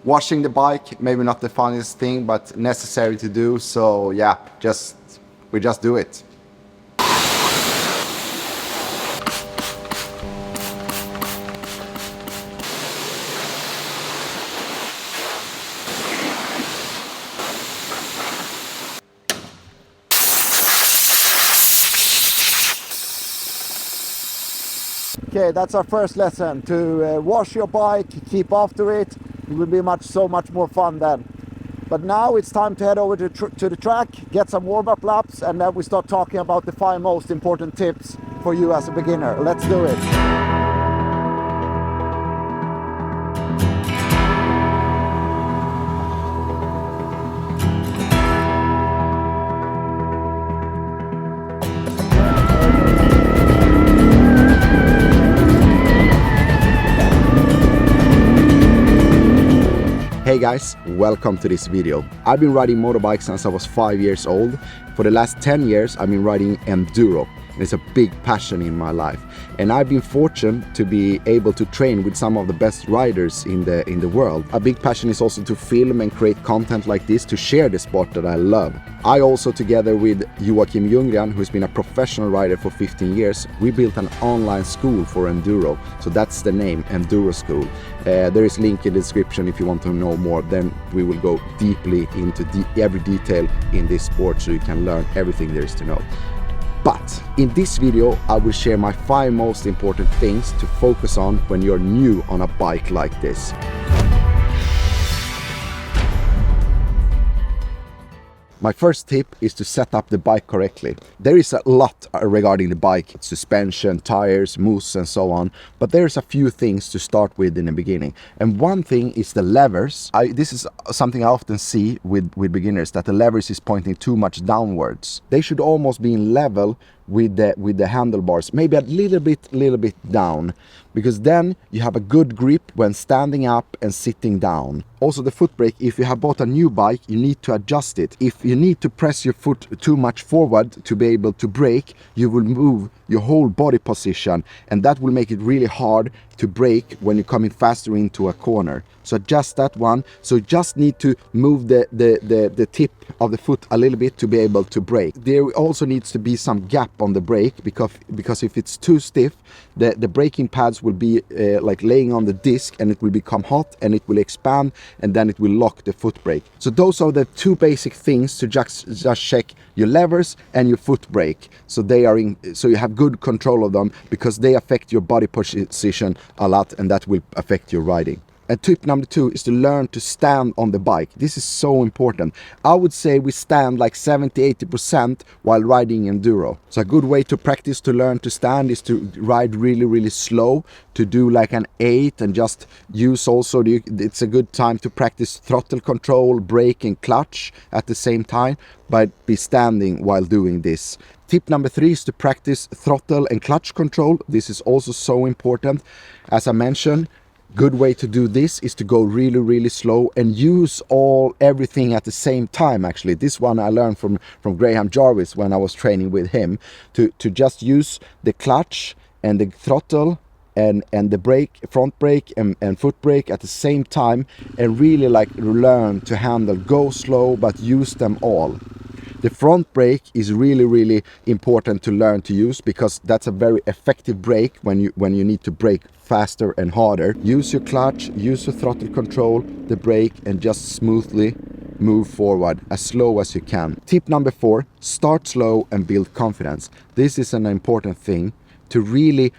washing the bike, maybe not the funniest thing, but necessary to do. So yeah, we just do it. Okay, that's our first lesson, to wash your bike, keep after it. It will be so much more fun then. But now it's time to head over to the track, get some warm-up laps, and then we start talking about the 5 most important tips for you as a beginner. Let's do it. Hey guys, welcome to this video. I've been riding motorbikes since I was 5 years old. For the last 10 years I've been riding Enduro. It's a big passion in my life, and I've been fortunate to be able to train with some of the best riders in the world. A big passion is also to film and create content like this to share the sport that I love. I also, together with Joachim Ljunggren, who's been a professional rider for 15 years, we built an online school for Enduro. So that's the name, Enduro School. There is a link in the description if you want to know more. Then we will go deeply into every detail in this sport so you can learn everything there is to know. But in this video, I will share my 5 most important things to focus on when you're new on a bike like this. My first tip is to set up the bike correctly. There is a lot regarding the bike, suspension, tires, mousse and so on, but there's a few things to start with in the beginning. And one thing is the levers. This is something I often see with beginners, that the levers is pointing too much downwards. They should almost be in level with the handlebars, maybe a little bit down, because then you have a good grip when standing up and sitting down. Also the foot brake, if you have bought a new bike, you need to adjust it. If you need to press your foot too much forward to be able to brake, you will move your whole body position, and that will make it really hard to brake when you're coming faster into a corner. So adjust that one. So you just need to move the tip of the foot a little bit to be able to brake. There also needs to be some gap on the brake, because if it's too stiff, the braking pads will be like laying on the disc, and it will become hot and it will expand, and then it will lock the foot brake. So those are the 2 basic things to just check: your levers and your foot brake. So so you have good control of them, because they affect your body position a lot, and that will affect your riding. And tip number 2 is to learn to stand on the bike. This is so important. I would say we stand like 70-80% while riding Enduro. So a good way to practice to learn to stand is to ride really slow, to do like an 8, and just use also, it's a good time to practice throttle control, brake and clutch at the same time, but be standing while doing this. Tip number 3 is to practice throttle and clutch control. This is also so important. As I mentioned, good way to do this is to go really slow and use everything at the same time. Actually, this one I learned from Graham Jarvis when I was training with him, to just use the clutch and the throttle and the brake, front brake and foot brake at the same time, and really like learn to handle, go slow but use them all. The front brake is really important to learn to use, because that's a very effective brake when you need to brake faster and harder. Use your clutch, use your throttle control, the brake, and just smoothly move forward as slow as you can. Tip number 4, start slow and build confidence. This is an important thing, to really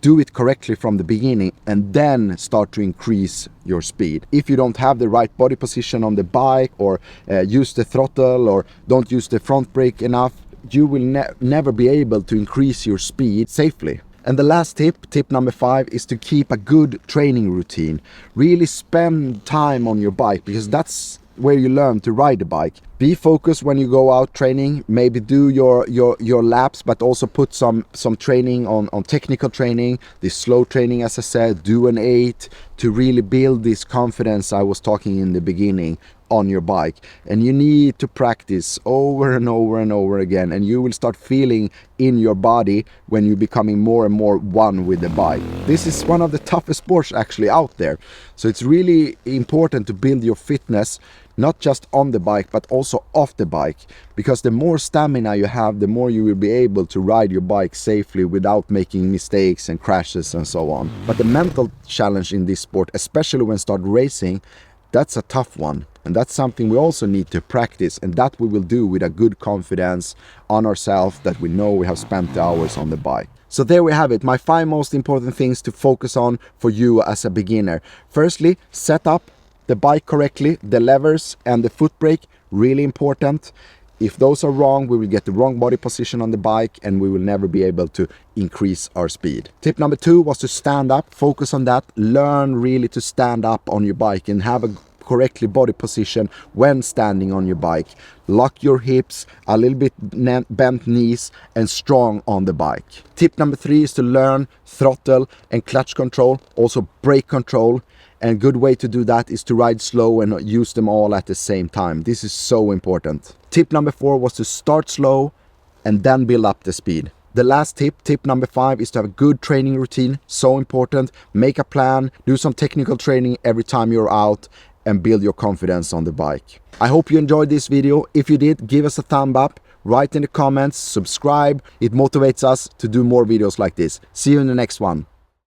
do it correctly from the beginning and then start to increase your speed. If you don't have the right body position on the bike, or use the throttle, or don't use the front brake enough, you will never be able to increase your speed safely. And the last tip number 5, is to keep a good training routine. Really spend time on your bike, because that's where you learn to ride the bike. Be focused when you go out training. Maybe do your laps, but also put some training on technical training, this slow training, as I said. Do an 8 to really build this confidence I was talking in the beginning on your bike. And you need to practice over and over and over again, and you will start feeling in your body when you're becoming more and more one with the bike. This is one of the toughest sports actually out there, so it's really important to build your fitness not just on the bike but also off the bike, because the more stamina you have, the more you will be able to ride your bike safely without making mistakes and crashes and so on. But the mental challenge in this sport, especially when start racing, that's a tough one, and that's something we also need to practice, and that we will do with a good confidence on ourselves that we know we have spent the hours on the bike. So there we have it, my 5 most important things to focus on for you as a beginner. Firstly, set up the bike correctly, the levers and the foot brake, really important. If those are wrong, we will get the wrong body position on the bike and we will never be able to increase our speed. Tip number 2 was to stand up. Focus on that. Learn really to stand up on your bike and have a correctly body position when standing on your bike. Lock your hips, a little bit bent knees, and strong on the bike. Tip number 3 is to learn throttle and clutch control, also brake control. And a good way to do that is to ride slow and use them all at the same time. This is so important. Tip number 4 was to start slow and then build up the speed. The last tip number 5, is to have a good training routine. So important. Make a plan, do some technical training every time you're out, and build your confidence on the bike. I hope you enjoyed this video. If you did, give us a thumb up, write in the comments, subscribe. It motivates us to do more videos like this. See you in the next one.